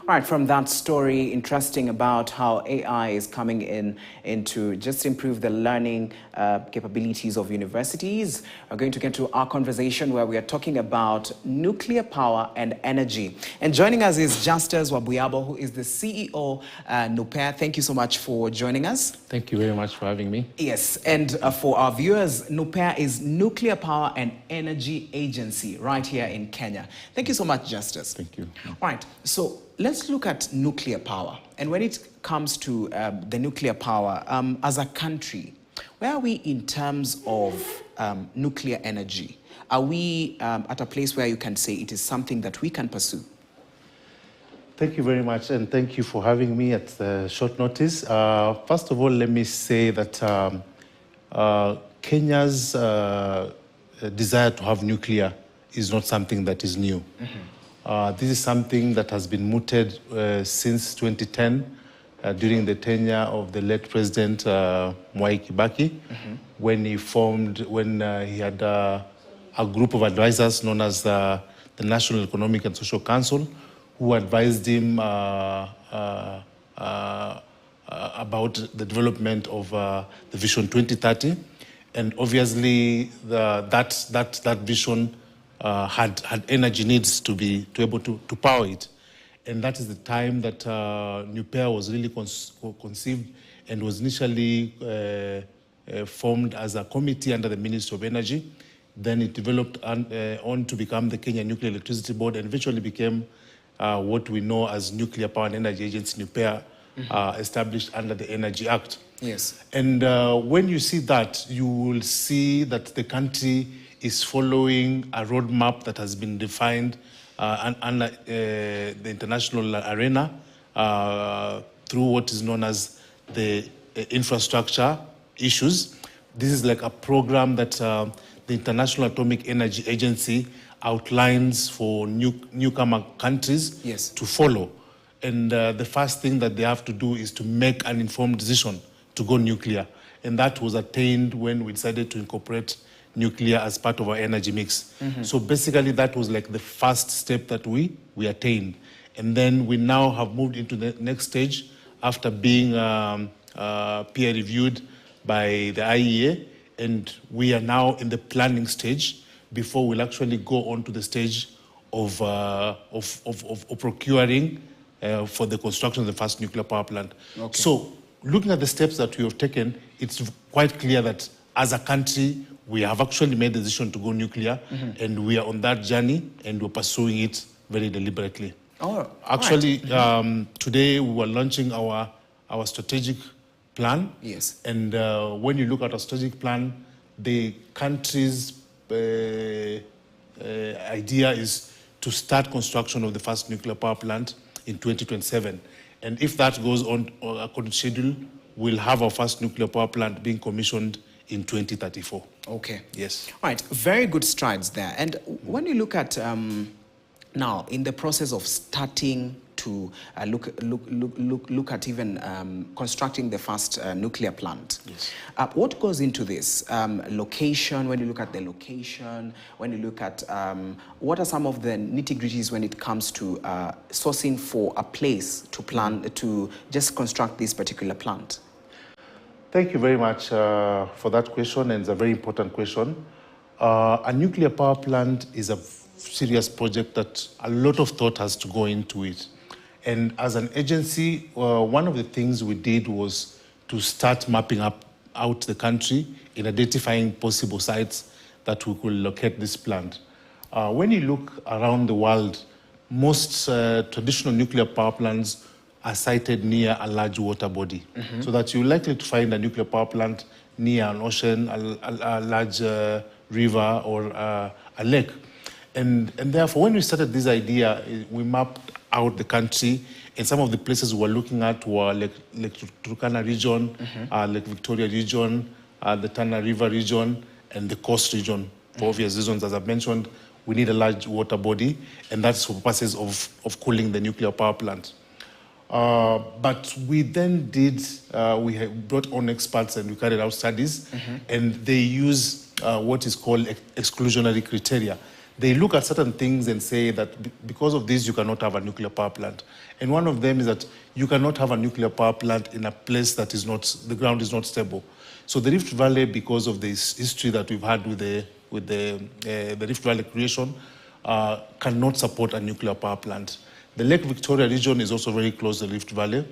All right, from that story, interesting about how AI is coming in to just improve the learning capabilities of universities. We're going to get to our conversation where we are talking about nuclear power and energy. And joining us is Justus Wabuyabo, who is the CEO, NUPER. Thank you so much for joining us. Thank you very much for having me. Yes, and for our viewers, NUPER is Nuclear Power and Energy Agency right here in Kenya. Thank you so much, Justus. Thank you. All right, so let's look at nuclear power. And when it comes to the nuclear power, as a country, where are we in terms of nuclear energy? Are we at a place where you can say it is something that we can pursue? Thank you very much, and thank you for having me at short notice. First of all, let me say that Kenya's desire to have nuclear is not something that is new. Mm-hmm. This is something that has been mooted since 2010 during the tenure of the late President Mwai Kibaki, mm-hmm. when he had a group of advisors known as the National Economic and Social Council, who advised him about the development of the Vision 2030. And obviously, that vision had energy needs to be able to power it. And that is the time that NUPER was really conceived and was initially formed as a committee under the Ministry of Energy. Then it developed on to become the Kenya Nuclear Electricity Board and eventually became what we know as Nuclear Power and Energy Agency, NUPER, mm-hmm. Established under the Energy Act. Yes. And when you see that, you will see that the country is following a roadmap that has been defined under the international arena through what is known as the infrastructure issues. This is like a program that the International Atomic Energy Agency outlines for newcomer countries, yes. to follow. And the first thing that they have to do is to make an informed decision to go nuclear. And that was attained when we decided to incorporate nuclear as part of our energy mix. Mm-hmm. So basically that was like the first step that we attained. And then we now have moved into the next stage after being peer reviewed by the IEA. And we are now in the planning stage before we'll actually go on to the stage of procuring for the construction of the first nuclear power plant. Okay. So looking at the steps that we have taken, it's quite clear that as a country, we have actually made the decision to go nuclear, mm-hmm. and we are on that journey and we're pursuing it very deliberately. Oh, actually, right. Today we were launching our strategic plan. Yes. And when you look at our strategic plan, the country's idea is to start construction of the first nuclear power plant in 2027. And if that goes on according to schedule, we'll have our first nuclear power plant being commissioned in 2034. Okay. Yes. All right. Very good strides there. And when you look at now in the process of starting to look at even constructing the first nuclear plant. Yes. What goes into this? Location, when you look at the location, when you look at what are some of the nitty-gritties when it comes to sourcing for a place to plan, to just construct this particular plant? Thank you very much for that question, and it's a very important question. A nuclear power plant is a serious project that a lot of thought has to go into it. And as an agency, one of the things we did was to start mapping out the country in identifying possible sites that we could locate this plant. When you look around the world, most traditional nuclear power plants are sited near a large water body. Mm-hmm. So that you're likely to find a nuclear power plant near an ocean, a large river, or a lake. And therefore, when we started this idea, we mapped out the country, and some of the places we were looking at were Lake Turkana region, mm-hmm. Lake Victoria region, the Tana River region, and the coast region. For obvious reasons, as I've mentioned, we need a large water body, and that's for purposes of cooling the nuclear power plant. But we then we brought on experts and we carried out studies, mm-hmm. and they use what is called exclusionary criteria. they look at certain things and say that because of this, you cannot have a nuclear power plant. And one of them is that you cannot have a nuclear power plant in a place that is not, the ground is not stable. So the Rift Valley, because of this history that we've had with the Rift Valley creation, cannot support a nuclear power plant. The Lake Victoria region is also very close to the Rift Valley.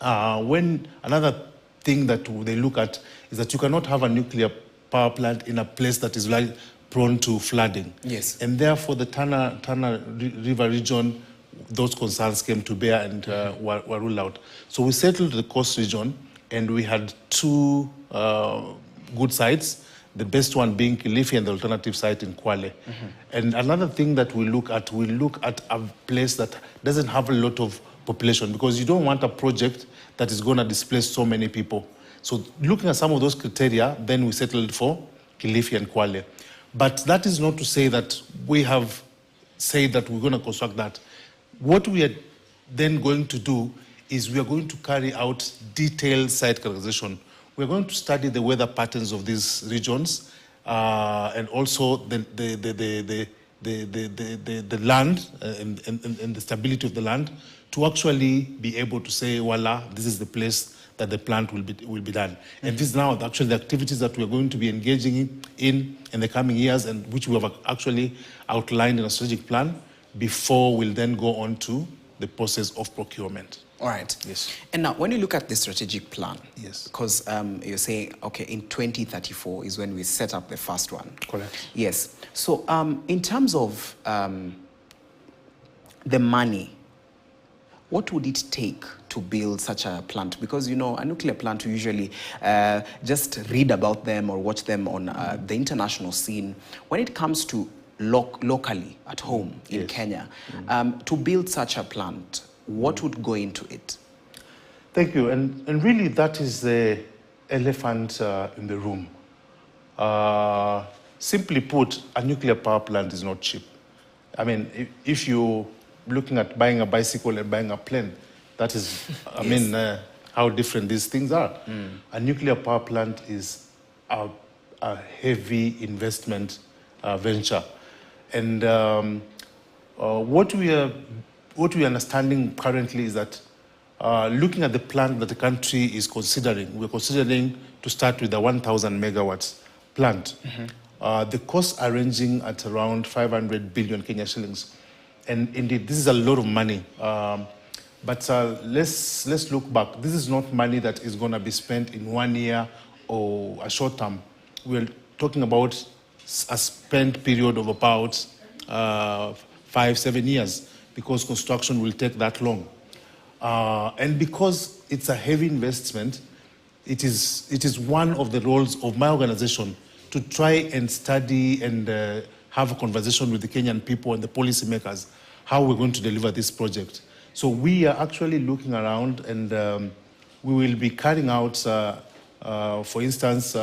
When another thing that they look at is that you cannot have a nuclear power plant in a place that is like prone to flooding. Yes. And therefore, the Tana River region, those concerns came to bear and were ruled out. So we settled the coast region, and we had two good sites, the best one being Kilifi and the alternative site in Kwale. And another thing that we look at a place that doesn't have a lot of population, because you don't want a project that is going to displace so many people. So looking at some of those criteria, then we settled for Kilifi and Kwale. But that is not to say that we have said that we're going to construct that. What we are then going to do is we are going to carry out detailed site characterization. We're going to study the weather patterns of these regions and also the land and the stability of the land to actually be able to say, voila, this is the place that the plant will be done. And this is now actually the activities that we're going to be engaging in the coming years, and which we have actually outlined in a strategic plan before we'll then go on to the process of procurement. All right. Yes. And now, when you look at the strategic plan, yes, because you're saying, okay, in 2034 is when we set up the first one. Correct. Yes. So in terms of the money, what would it take to build such a plant? Because, you know, a nuclear plant, we usually just read about them or watch them on the international scene. When it comes to locally at home in yes. Kenya, to build such a plant, what would go into it? Thank you. And really, that is the elephant in the room. Simply put, a nuclear power plant is not cheap. I mean, if you're looking at buying a bicycle and buying a plane, that is, I yes. mean, how different these things are. A nuclear power plant is a heavy investment venture. And what we are understanding currently is that looking at the plant that the country is considering, we're considering to start with a 1,000 megawatts plant. The costs are ranging at around 500 billion Kenya shillings. And indeed, this is a lot of money. But let's look back. This is not money that is going to be spent in 1 year or a short term. We're talking about a spent period of about 5-7 years, because construction will take that long. And because it's a heavy investment, it is one of the roles of my organization to try and study and have a conversation with the Kenyan people and the policymakers, how we're going to deliver this project. So we are actually looking around, and we will be carrying out, for instance,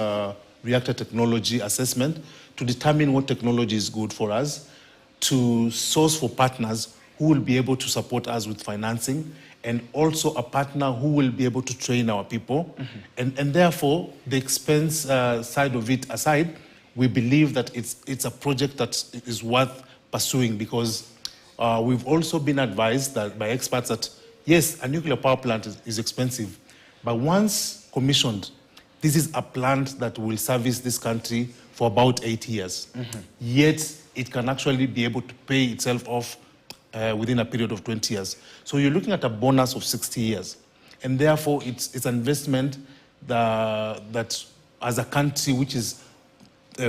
reactor technology assessment to determine what technology is good for us, to source for partners who will be able to support us with financing, and also a partner who will be able to train our people. And therefore, the expense side of it aside, we believe that it's a project that is worth pursuing, because we've also been advised that by experts that, yes, a nuclear power plant is expensive, but once commissioned, this is a plant that will service this country for about 8 years. Yet, it can actually be able to pay itself off within a period of 20 years. So you're looking at a bonus of 60 years. And therefore, it's an investment that as a country which is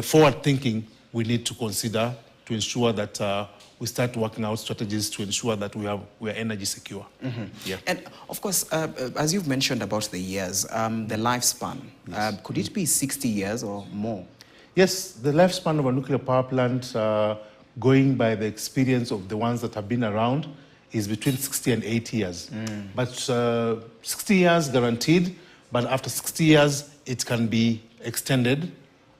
forward-thinking, we need to consider to ensure that we start working out strategies to ensure that we are energy secure. Yeah. And of course, as you've mentioned about the years, the lifespan, Yes. could it be 60 years or more? Yes, the lifespan of a nuclear power plant, going by the experience of the ones that have been around, is between 60 and 80 years. But 60 years guaranteed, but after 60 years, it can be extended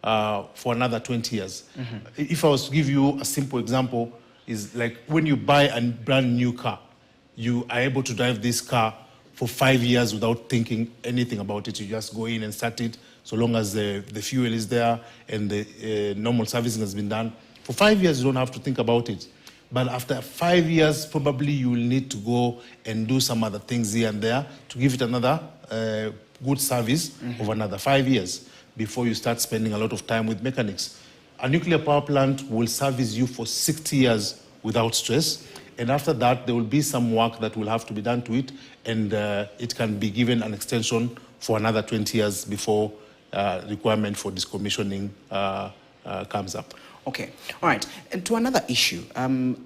for another 20 years. If I was to give you a simple example, is like when you buy a brand new car, you are able to drive this car for 5 years without thinking anything about it. You just go in and start it, so long as the fuel is there and the normal servicing has been done. For 5 years, you don't have to think about it. But after 5 years, probably you will need to go and do some other things here and there to give it another good service of another 5 years before you start spending a lot of time with mechanics. A nuclear power plant will service you for 60 years without stress. And after that, there will be some work that will have to be done to it, and it can be given an extension for another 20 years before requirement for decommissioning comes up. Okay, all right. And to another issue,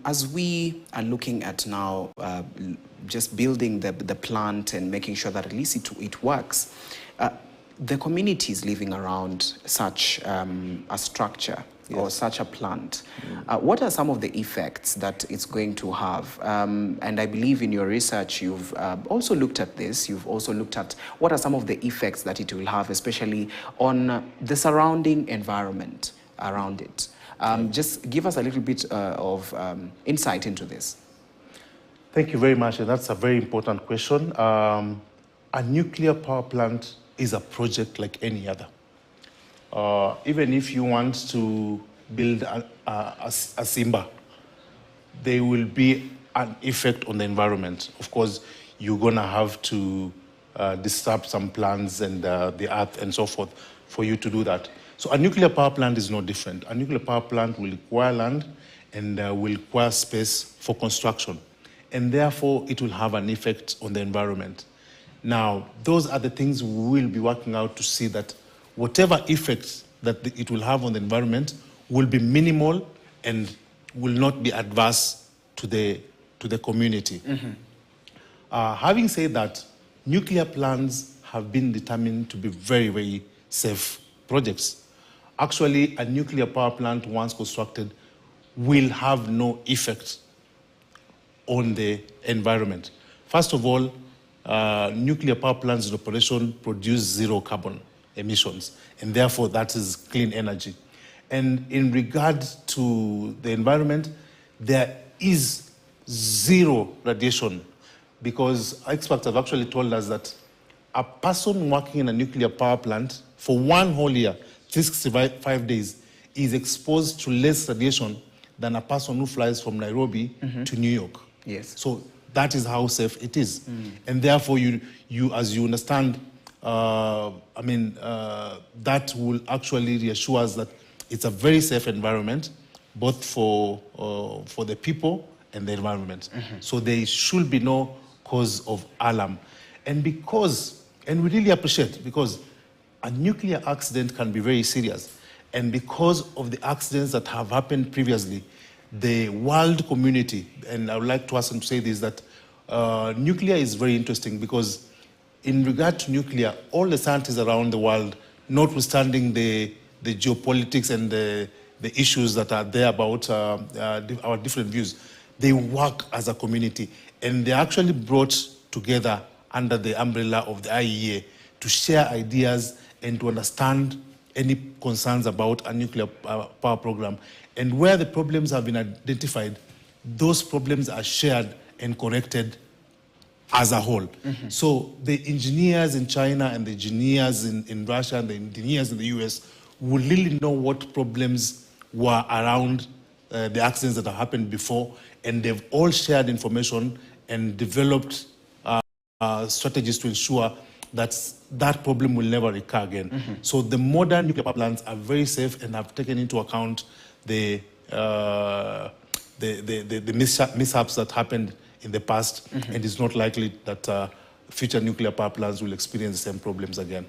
as we are looking at now just building the plant and making sure that at least it works, the communities living around such a structure, yes, or such a plant, what are some of the effects that it's going to have? And I believe in your research, you've also looked at this. You've also looked at what are some of the effects that it will have, especially on the surrounding environment around it. Just give us a little bit of insight into this. Thank you very much, and that's a very important question. A nuclear power plant is a project like any other. Even if you want to build a Simba, there will be an effect on the environment. Of course, you're going to have to disturb some plants and the earth and so forth for you to do that. So a nuclear power plant is no different. A nuclear power plant will require land and will require space for construction. And therefore, it will have an effect on the environment. Now, those are the things we will be working out to see that whatever effects that it will have on the environment will be minimal and will not be adverse to the community. Having said that, nuclear plants have been determined to be very, very safe projects. Actually, a nuclear power plant, once constructed, will have no effect on the environment. First of all, nuclear power plants in operation produce zero carbon emissions, and therefore that is clean energy. And in regard to the environment, there is zero radiation, because experts have actually told us that a person working in a nuclear power plant for one whole year, 365 days, is exposed to less radiation than a person who flies from Nairobi to New York. Yes. So that is how safe it is. And therefore, you as you understand, that will actually reassure us that it's a very safe environment, both for the people and the environment. So there should be no cause of alarm. And we really appreciate, because a nuclear accident can be very serious. And because of the accidents that have happened previously, the world community, and I would like to ask them to say this, that nuclear is very interesting, because in regard to nuclear, all the scientists around the world, notwithstanding the geopolitics and the issues that are there about our different views, they work as a community. And they actually brought together under the umbrella of the IEA to share ideas and to understand any concerns about a nuclear power program. And where the problems have been identified, those problems are shared and corrected as a whole. So the engineers in China and the engineers in Russia and the engineers in the US will really know what problems were around the accidents that have happened before, and they've all shared information and developed strategies to ensure that that problem will never recur again. So the modern nuclear power plants are very safe and have taken into account the mishaps that happened in the past, and it's not likely that future nuclear power plants will experience the same problems again.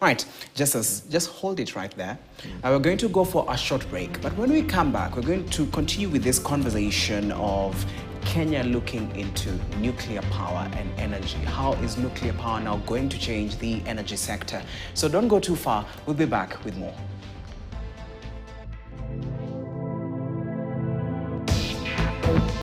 All right, just hold it right there. We're going to go for a short break, but when we come back, we're going to continue with this conversation of Kenya looking into nuclear power and energy. How is nuclear power now going to change the energy sector? So don't go too far. We'll be back with more.